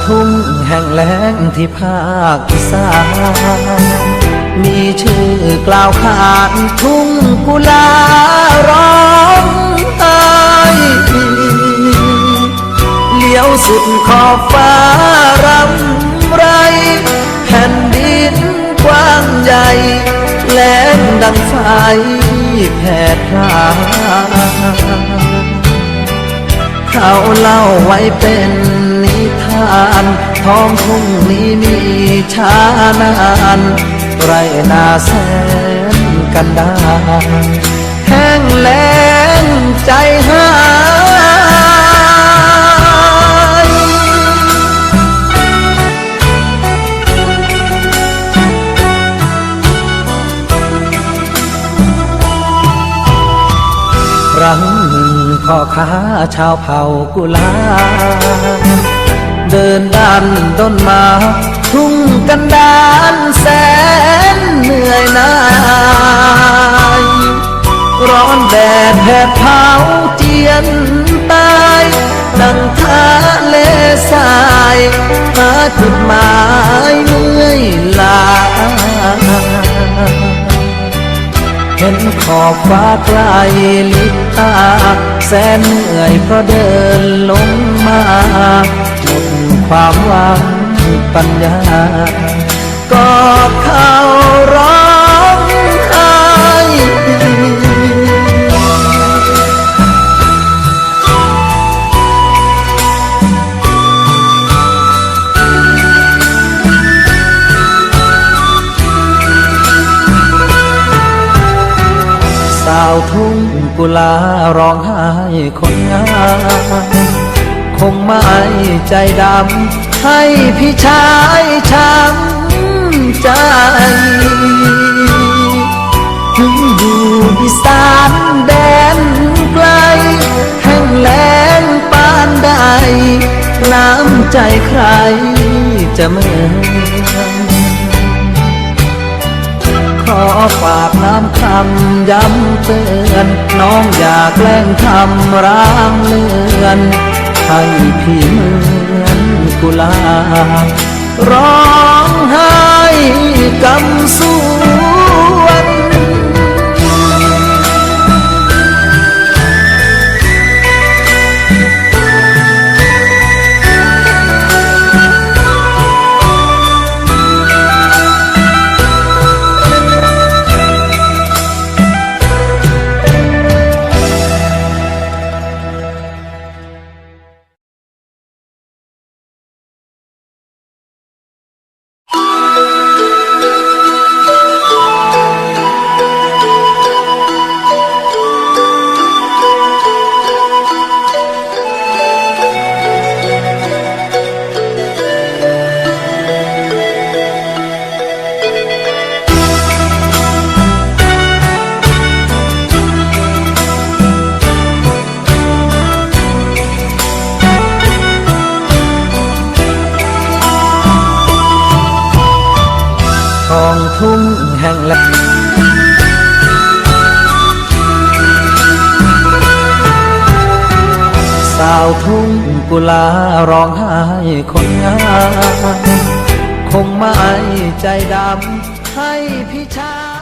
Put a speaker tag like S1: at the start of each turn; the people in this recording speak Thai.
S1: ทุ่งแห่งแล้งที่ภาคอีสานมีชื่อกล่าวขานทุ่งกุลาร้องไห้เลี้ยวสุดขอบฟ้ารำไรแผ่นดินกว้างใหญ่แล้งดังไฟแผดพร่าเขาเล่าไว้เป็นนิทานท้องทุ่งนี้มีช้านานไรนาแสนกันดารแห้งแล้งใจหายครั้งหนึ่งพ่อค้าชาวเผ่ากุลาเดินดันต้นมาทุ่งกันดารแสนเหนื่อยหน่ายร้อนแดดแผดเผาเจียนตายดังทะเลทรายหาจุดหมายเมื่อยล้าเห็นขอบฟ้าไกลลิบตาแสนเหนื่อยเพราะเดินลงมาหมดความหวังปัญญากอดเขาร้องไห้สาวทุ่งกุลาร้องไห้คนงามคงไม่ใจดำให้พี่ชายช้ำใจถึงอยู่อีสานแดนไกลแห้งแล้งปานใดน้ำใจใครจะเหมือนขอฝากน้ำคำย้ำเตือนน้องอย่าแกล้งทำร้างเลือนให้พี่เหมือนกุลาร้องไห้กำสวนท้องทุ่งแห่งแล้งสาวทุ่งกุลาร้องไห้คนงามคงไม่ใจดำให้พี่ชาย